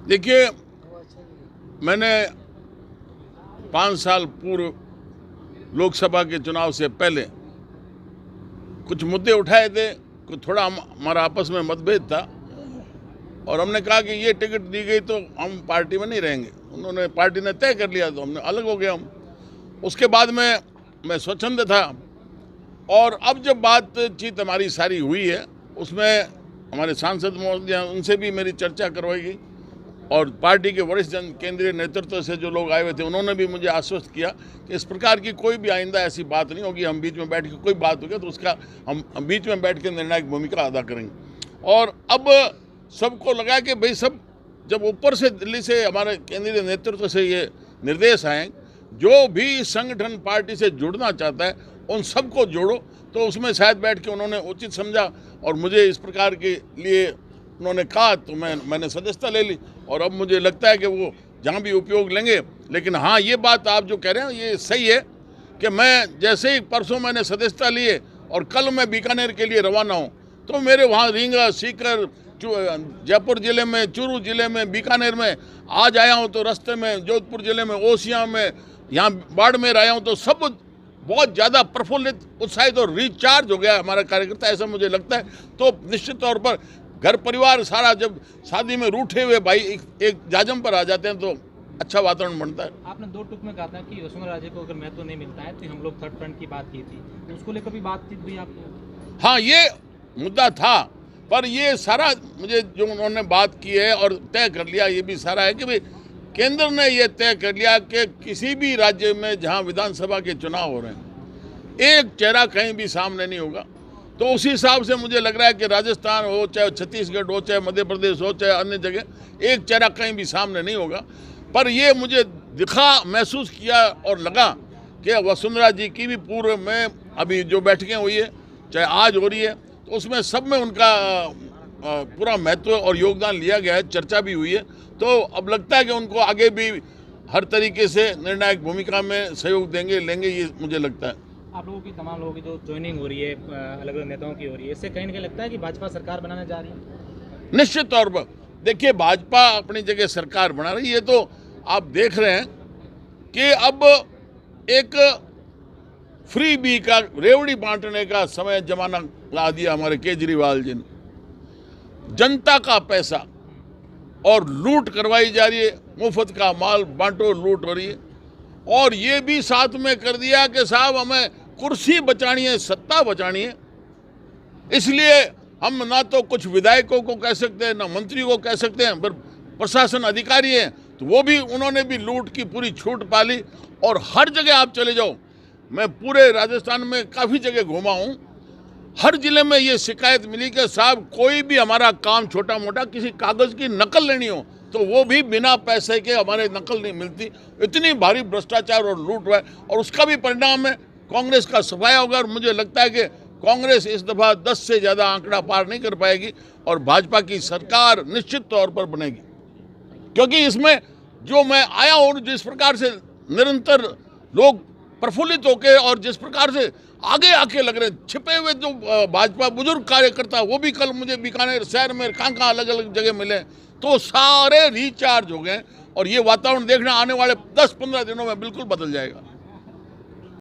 देखिए, मैंने 5 साल पूर्व लोकसभा के चुनाव से पहले कुछ मुद्दे उठाए थे, कुछ थोड़ा हमारा आपस में मतभेद था और हमने कहा कि ये टिकट दी गई तो हम पार्टी में नहीं रहेंगे। उन्होंने पार्टी ने तय कर लिया तो हमने अलग हो गया हम। उसके बाद में मैं स्वच्छंद था और अब जब बातचीत हमारी सारी हुई है उसमें हमारे सांसद महोदय उनसे भी मेरी चर्चा करवाई गई और पार्टी के वरिष्ठ केंद्रीय नेतृत्व से जो लोग आए हुए थे उन्होंने भी मुझे आश्वस्त किया कि इस प्रकार की कोई भी आइंदा ऐसी बात नहीं होगी। हम बीच में बैठ के कोई बात होगी तो उसका हम बीच में बैठ के निर्णायक भूमिका अदा करेंगे। और अब सबको लगा कि भाई सब जब ऊपर से दिल्ली से हमारे केंद्रीय नेतृत्व से ये निर्देश आए, जो भी संगठन पार्टी से जुड़ना चाहता है उन सबको जोड़ो, तो उसमें शायद बैठ के उन्होंने उचित समझा और मुझे इस प्रकार के लिए उन्होंने कहा तो मैंने सदस्यता ले ली और अब मुझे लगता है कि वो जहाँ भी उपयोग लेंगे। लेकिन हाँ, ये बात आप जो कह रहे हैं ये सही है कि मैं जैसे ही परसों मैंने सदस्यता लिए और कल मैं बीकानेर के लिए रवाना हूँ तो मेरे वहाँ रींगा, सीकर, जयपुर जिले में, चूरू जिले में, बीकानेर में आज आया हूँ तो रास्ते में जोधपुर जिले में, ओसियां में, यहाँ बाड़मेर आया हूँ तो सब बहुत ज़्यादा प्रफुल्लित, उत्साहित और रिचार्ज हो गया हमारा कार्यकर्ता, ऐसा मुझे लगता है। तो निश्चित तौर पर घर परिवार सारा जब शादी में रूठे हुए भाई एक जाजम पर आ जाते हैं तो अच्छा वातावरण बनता है। आपने 2 टूक में कहा था कि वसुंधरा राजे को अगर महत्व नहीं मिलता है तो हम लोग थर्ड फ्रंट की बात की थी, तो उसको लेकर भी बातचीत हुई आपको? हाँ, ये मुद्दा था, पर ये सारा मुझे जो उन्होंने बात की है और तय कर लिया ये भी सारा है कि भाई केंद्र ने ये तय कर लिया कि किसी भी राज्य में जहाँ विधानसभा के चुनाव हो रहे हैं एक चेहरा कहीं भी सामने नहीं होगा। तो उसी हिसाब से मुझे लग रहा है कि राजस्थान हो, चाहे छत्तीसगढ़ हो, चाहे मध्य प्रदेश हो, चाहे अन्य जगह, एक चेहरा कहीं भी सामने नहीं होगा। पर ये मुझे महसूस किया और लगा कि वसुंधरा जी की भी पूर्व में अभी जो बैठकें हुई है, चाहे आज हो रही है, तो उसमें सब में उनका पूरा महत्व और योगदान लिया गया है, चर्चा भी हुई है। तो अब लगता है कि उनको आगे भी हर तरीके से निर्णायक भूमिका में सहयोग लेंगे, ये मुझे लगता है। आप लोगों की, तमाम लोगों की जो ज्वाइनिंग हो रही है, अलग अलग नेताओं की हो रही है, इससे कहीं ना कहीं लगता है कि भाजपा सरकार बनाने जा रही है? निश्चित तौर पर देखिए, भाजपा अपनी जगह सरकार बना रही है। तो आप देख रहे हैं कि अब एक फ्री बी का, रेवड़ी बांटने का समय जमाना ला दिया हमारे केजरीवाल जी ने। जनता का पैसा और लूट करवाई जा रही है, मुफ्त का माल बांटो, लूट हो रही है। और ये भी साथ में कर दिया कि साहब हमें कुर्सी बचानी है, सत्ता बचानी है, इसलिए हम ना तो कुछ विधायकों को कह सकते हैं ना मंत्री को कह सकते हैं, पर प्रशासन अधिकारी हैं तो वो भी, उन्होंने भी लूट की पूरी छूट पा ली। और हर जगह आप चले जाओ, मैं पूरे राजस्थान में काफ़ी जगह घूमा हूँ, हर जिले में ये शिकायत मिली कि साहब कोई भी हमारा काम छोटा मोटा, किसी कागज़ की नकल लेनी हो तो वो भी बिना पैसे के हमारे नकल नहीं मिलती। इतनी भारी भ्रष्टाचार और लूट हुआ है और उसका भी परिणाम है कांग्रेस का सफाया होगा। और मुझे लगता है कि कांग्रेस इस दफ़ा 10 से ज़्यादा आंकड़ा पार नहीं कर पाएगी और भाजपा की सरकार निश्चित तौर पर बनेगी। क्योंकि इसमें जो मैं आया हूँ, जिस प्रकार से निरंतर लोग प्रफुल्लित होकर और जिस प्रकार से आगे आके लग रहे, छिपे हुए जो भाजपा बुजुर्ग कार्यकर्ता वो भी कल मुझे बीकानेर शहर में कहाँ अलग अलग जगह मिले, तो सारे रिचार्ज हो गए और ये वातावरण देखना आने वाले 10-15 दिनों में बिल्कुल बदल जाएगा।